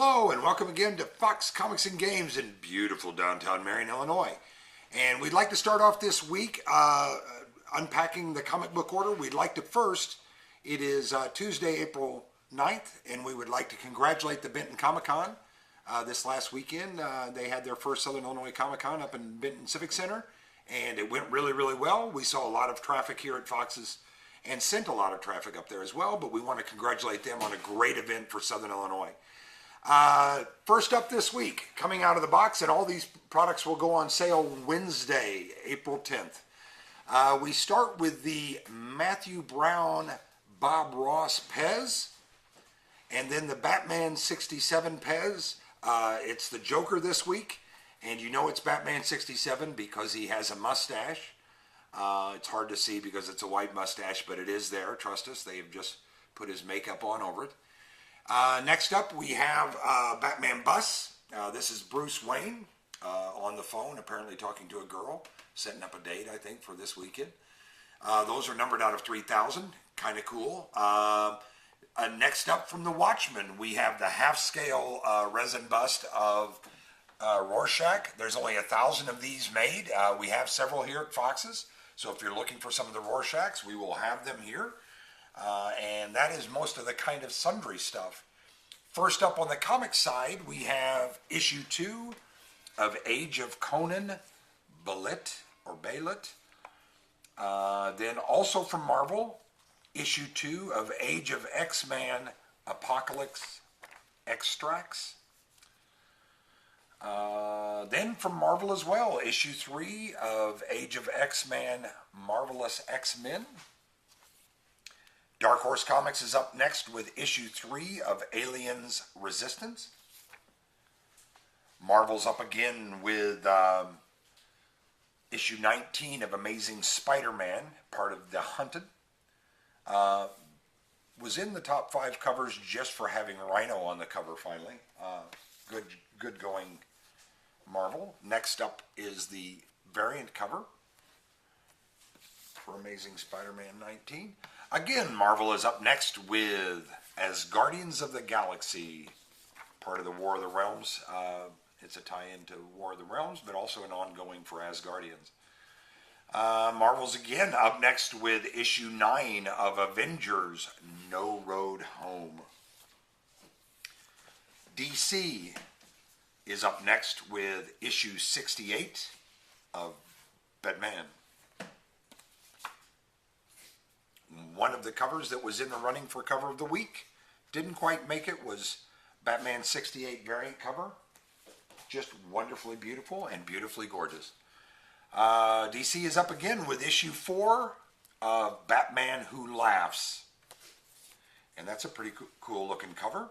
Hello and welcome again to Fox Comics and Games in beautiful downtown Marion, Illinois. And we'd like to start off this week unpacking the comic book order. We'd like to first, it is Tuesday, April 9th, and we would like to congratulate the Benton Comic Con. This last weekend, they had their first Southern Illinois Comic Con up in Benton Civic Center, and it went really, really well. We saw a lot of traffic here at Fox's and sent a lot of traffic up there as well, but we want to congratulate them on a great event for Southern Illinois. First up this week, coming out of the box, and all these products will go on sale Wednesday, April 10th. We start with the Matthew Brown Bob Ross Pez, and then the Batman 67 Pez. It's the Joker this week, and you know it's Batman 67 because he has a mustache. It's hard to see because it's a white mustache, but it is there, trust us. They've just put his makeup on over it. Next up, we have Batman Bus. This is Bruce Wayne on the phone, apparently talking to a girl, setting up a date, I think, for this weekend. Those are numbered out of 3,000. Kind of cool. Next up from the Watchmen, we have the half-scale resin bust of Rorschach. There's only 1,000 of these made. We have several here at Fox's. So if you're looking for some of the Rorschachs, we will have them here. And that is most of the kind of sundry stuff. First up on the comic side, we have issue 2 of Age of Conan Ballet. Then also from Marvel, issue 2 of Age of X-Man Apocalypse Extracts. Then from Marvel as well, issue 3 of Age of X-Man Marvelous X-Men. Dark Horse Comics is up next with issue 3 of Aliens Resistance. Marvel's up again with issue 19 of Amazing Spider-Man, part of The Hunted. Was in the top 5 covers just for having Rhino on the cover finally. Good going, Marvel. Next up is the variant cover for Amazing Spider-Man 19. Again, Marvel is up next with As Guardians of the Galaxy, part of the War of the Realms. It's a tie-in to War of the Realms, but also an ongoing for As Guardians. Marvel's again up next with issue 9 of Avengers No Road Home. DC is up next with issue 68 of Batman. One of the covers that was in the running for cover of the week, didn't quite make it, was Batman 68 variant cover. Just wonderfully beautiful and beautifully gorgeous. DC is up again with issue 4 of Batman Who Laughs. And that's a pretty cool looking cover.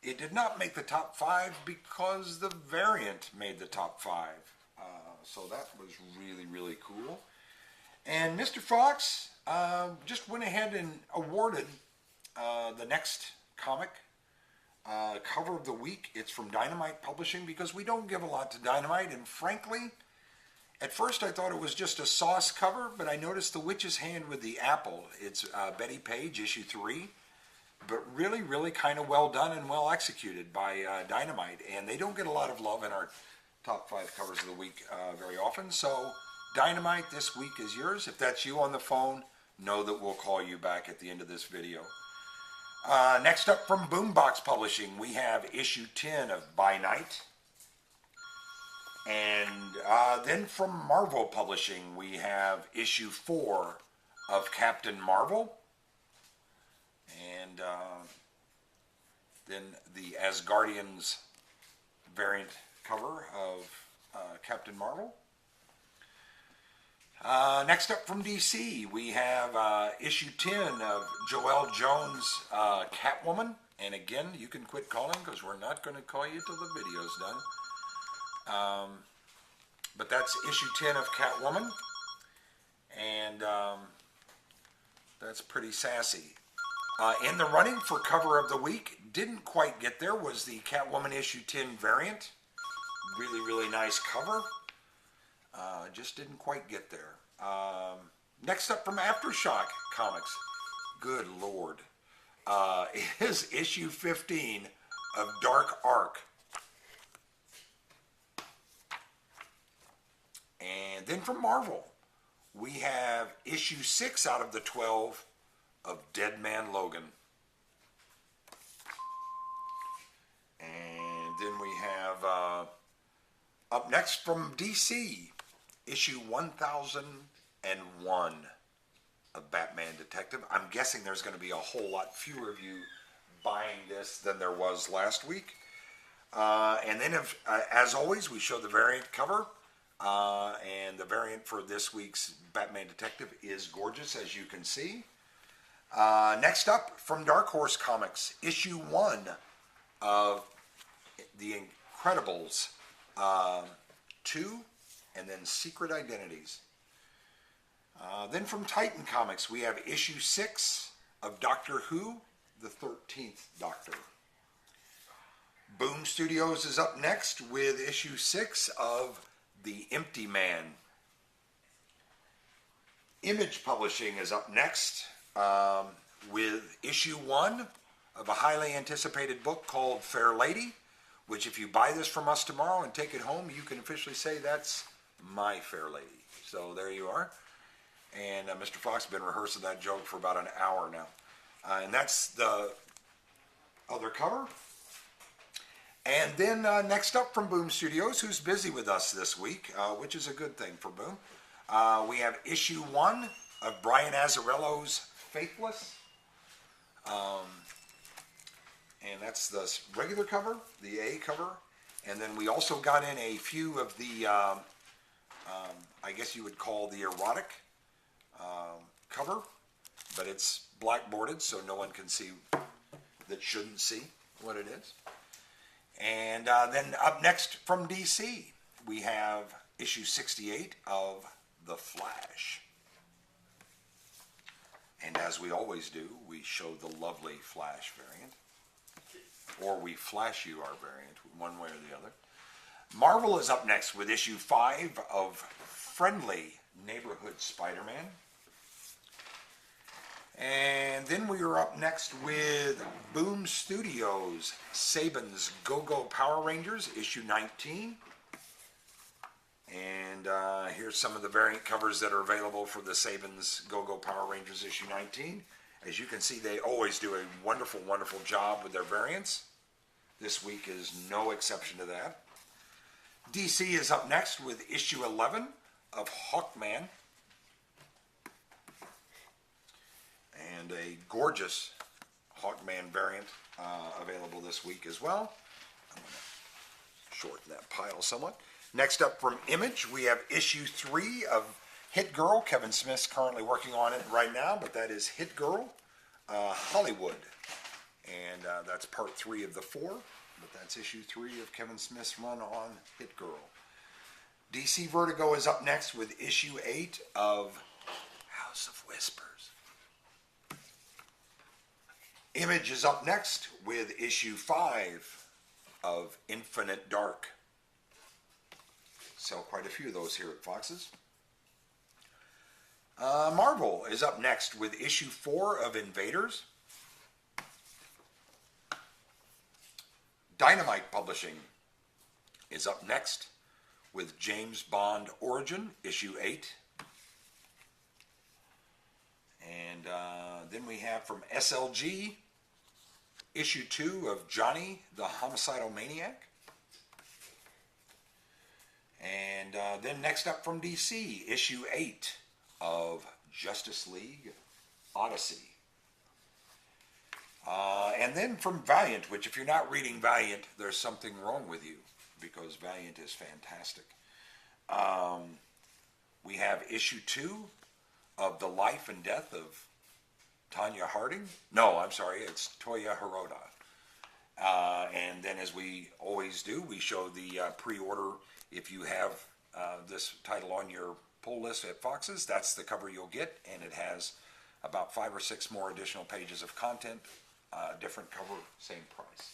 It did not make the top 5 because the variant made the top 5. So that was really, really cool. And Mr. Fox just went ahead and awarded the next comic cover of the week. It's from Dynamite Publishing because we don't give a lot to Dynamite. And frankly, at first I thought it was just a sauce cover, but I noticed The Witch's Hand with the Apple. It's Betty Page, issue 3. But really, really kind of well done and well executed by Dynamite. And they don't get a lot of love in our top 5 covers of the week very often. So Dynamite, this week is yours. If that's you on the phone, know that we'll call you back at the end of this video. Next up from Boombox Publishing, we have issue 10 of By Night. And then from Marvel Publishing, we have issue 4 of Captain Marvel. And then the As Guardians variant cover of Captain Marvel. Next up from DC, we have issue 10 of Joelle Jones' Catwoman. And again, you can quit calling because we're not going to call you till the video's done. But that's issue 10 of Catwoman. And that's pretty sassy. In the running for cover of the week, didn't quite get there, was the Catwoman issue 10 variant. Really, really nice cover. Just didn't quite get there. Next up from Aftershock Comics, good Lord, is issue 15 of Dark Ark. And then from Marvel, we have issue 6 out of the 12 of Dead Man Logan. And then we have, up next from DC, issue 1001 of Batman Detective. I'm guessing there's going to be a whole lot fewer of you buying this than there was last week. And then, as always, we show the variant cover. And the variant for this week's Batman Detective is gorgeous, as you can see. Next up, from Dark Horse Comics, issue 1 of The Incredibles 2, and then Secret Identities. Then from Titan Comics, we have issue 6 of Doctor Who, the 13th Doctor. Boom Studios is up next with issue 6 of The Empty Man. Image Publishing is up next with issue 1 of a highly anticipated book called Fair Lady, which if you buy this from us tomorrow and take it home, you can officially say that's my Fair Lady. So there you are. And Mr. Fox has been rehearsing that joke for about an hour now. And that's the other cover. And then next up from Boom Studios, who's busy with us this week, which is a good thing for Boom, we have issue 1 of Brian Azzarello's Faithless. And that's the regular cover, the A cover. And then we also got in a few of the, I guess you would call the erotic cover, but it's blackboarded so no one can see that shouldn't see what it is. And then up next from DC, we have issue 68 of The Flash. And as we always do, we show the lovely Flash variant. Or we flash you our variant, one way or the other. Marvel is up next with issue 5 of Friendly Neighborhood Spider-Man. And then we are up next with Boom Studios, Saban's Go-Go Power Rangers, issue 19. And here's some of the variant covers that are available for the Saban's Go-Go Power Rangers, issue 19. As you can see, they always do a wonderful, wonderful job with their variants. This week is no exception to that. DC is up next with issue 11 of Hawkman. And a gorgeous Hawkman variant available this week as well. I'm going to shorten that pile somewhat. Next up from Image, we have issue 3 of Hit Girl. Kevin Smith's currently working on it right now, but that is Hit Girl Hollywood. And that's part 3 of the 4, but that's issue 3 of Kevin Smith's run on Hit Girl. DC Vertigo is up next with issue 8 of House of Whispers. Image is up next with issue 5 of Infinite Dark. Sell quite a few of those here at Fox's. Marvel is up next with issue 4 of Invaders. Dynamite Publishing is up next with James Bond Origin, issue 8. And then we have from SLG, issue 2 of Johnny the Homicidal Maniac. And then next up from DC, issue 8 of Justice League Odyssey. And then from Valiant, which if you're not reading Valiant, there's something wrong with you, because Valiant is fantastic. We have issue 2 of The Life and Death of Tanya Harding. No, I'm sorry, it's Toya Hirota. And then as we always do, we show the pre-order. If you have this title on your pull list at Fox's, that's the cover you'll get, and it has about 5 or 6 more additional pages of content, different cover, same price.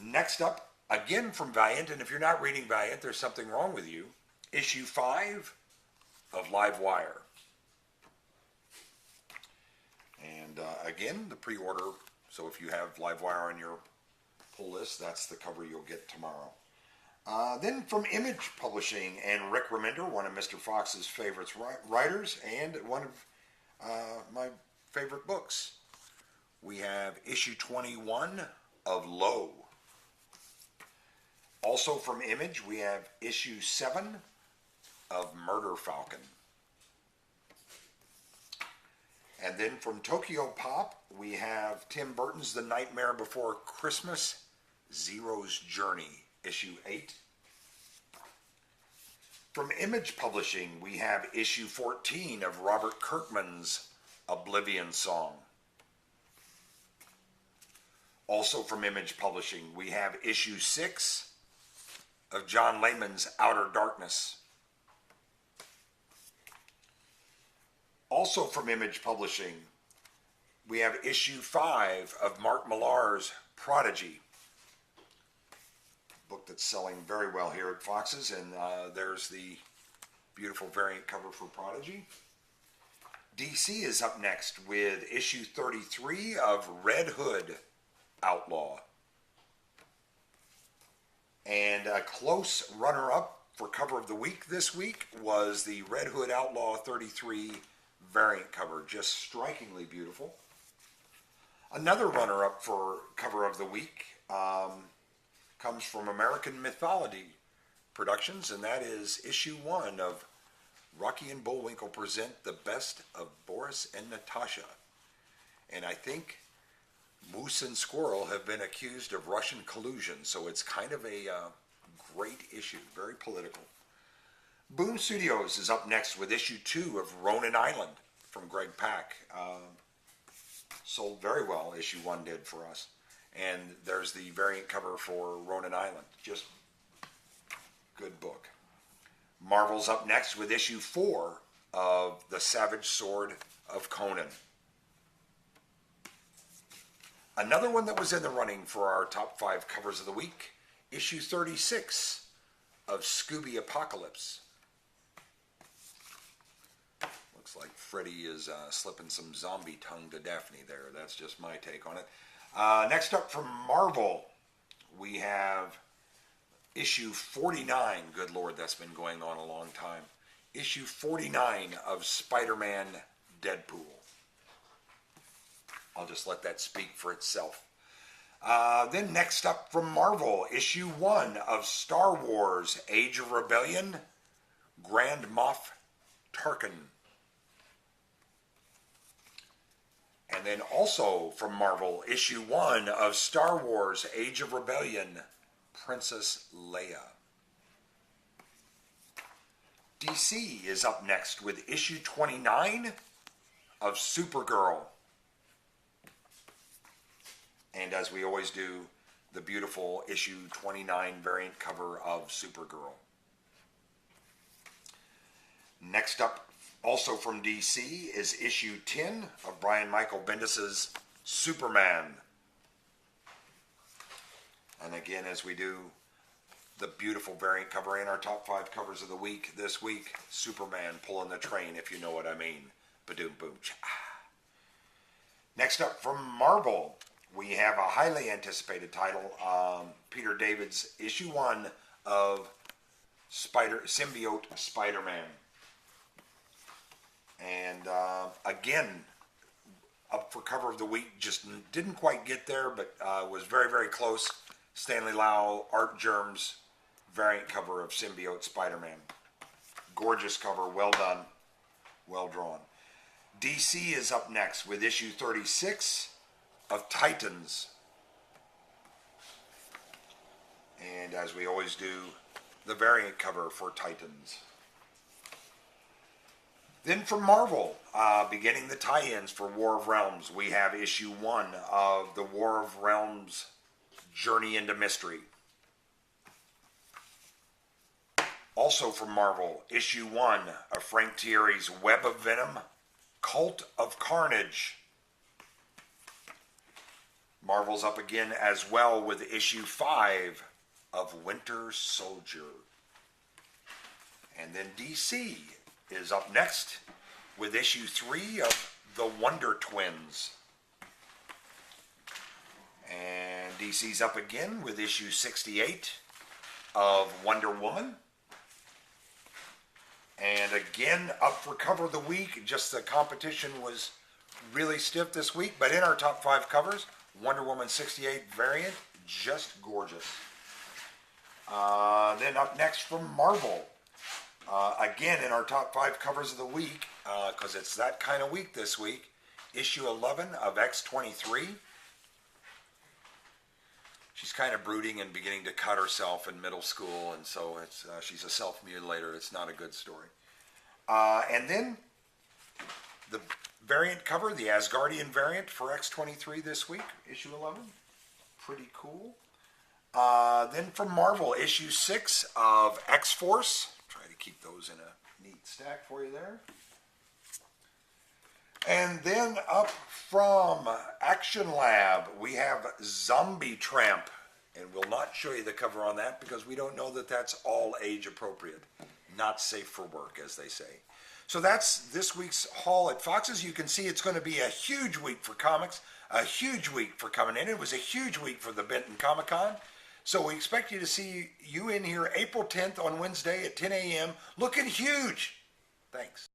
Next up, again from Valiant, and if you're not reading Valiant, there's something wrong with you, issue 5 of Live Wire. And again, the pre-order, so if you have Live Wire on your pull this. That's the cover you'll get tomorrow. Then from Image Publishing and Rick Remender, one of Mr. Fox's favorite writers and one of my favorite books, we have issue 21 of Low. Also from Image, we have issue 7 of Murder Falcon. And then from Tokyo Pop, we have Tim Burton's The Nightmare Before Christmas, Zero's Journey, issue 8. From Image Publishing, we have issue 14 of Robert Kirkman's Oblivion Song. Also from Image Publishing, we have issue 6 of John Layman's Outer Darkness. Also from Image Publishing, we have issue 5 of Mark Millar's Prodigy, a book that's selling very well here at Fox's, and there's the beautiful variant cover for Prodigy. DC is up next with issue 33 of Red Hood Outlaw. And a close runner-up for cover of the week this week was the Red Hood Outlaw 33 variant cover, just strikingly beautiful. Another runner-up for cover of the week comes from American Mythology Productions, and that is issue 1 of Rocky and Bullwinkle Present the Best of Boris and Natasha. And I think Moose and Squirrel have been accused of Russian collusion, so it's kind of a great issue, very political. Boom Studios is up next with issue 2 of Ronin Island from Greg Pak. Sold very well, issue 1 did for us. And there's the variant cover for Ronin Island. Just good book. Marvel's up next with issue 4 of The Savage Sword of Conan. Another one that was in the running for our top 5 covers of the week, issue 36 of Scooby Apocalypse. Looks like Freddy is slipping some zombie tongue to Daphne there. That's just my take on it. Next up from Marvel, we have issue 49. Good Lord, that's been going on a long time. Issue 49 of Spider-Man Deadpool. I'll just let that speak for itself. Then next up from Marvel, issue 1 of Star Wars Age of Rebellion, Grand Moff Tarkin. And then also from Marvel, issue 1 of Star Wars Age of Rebellion, Princess Leia. DC is up next with issue 29 of Supergirl. And as we always do, the beautiful issue 29 variant cover of Supergirl. Next up, also from DC, is issue 10 of Brian Michael Bendis's Superman. And again, as we do, the beautiful variant cover in our top 5 covers of the week this week, Superman pulling the train, if you know what I mean. Ba-doom boom cha. Next up from Marvel, we have a highly anticipated title, Peter David's issue 1 of Symbiote Spider-Man. And again, up for cover of the week, just didn't quite get there, but was very, very close. Stanley Lau, Art Germs variant cover of Symbiote Spider-Man. Gorgeous cover, well done, well drawn. DC is up next with issue 36 of Titans. And as we always do, the variant cover for Titans. Then from Marvel, beginning the tie-ins for War of Realms, we have issue 1 of the War of Realms Journey into Mystery. Also from Marvel, issue 1 of Frank Thierry's Web of Venom, Cult of Carnage. Marvel's up again as well with issue 5 of Winter Soldier. And then DC is up next with issue 3 of The Wonder Twins. And DC's up again with issue 68 of Wonder Woman. And again, up for cover of the week. Just the competition was really stiff this week. But in our top 5 covers, Wonder Woman 68 variant, just gorgeous. Then up next from Marvel. Again, in our top 5 covers of the week, because it's that kind of week this week, issue 11 of X-23. She's kind of brooding and beginning to cut herself in middle school, and so it's she's a self-mutilator. It's not a good story. And then the variant cover, the Asgardian variant for X-23 this week, issue 11. Pretty cool. Then from Marvel, issue 6 of X-Force. Try to keep those in a neat stack for you there. And then up from Action Lab, we have Zombie Tramp. And we'll not show you the cover on that because we don't know that that's all age appropriate. Not safe for work, as they say. So that's this week's haul at Fox's. You can see it's going to be a huge week for comics, a huge week for coming in. It was a huge week for the Benton Comic Con. So we expect you to see you in here April 10th on Wednesday at 10 a.m. looking huge. Thanks.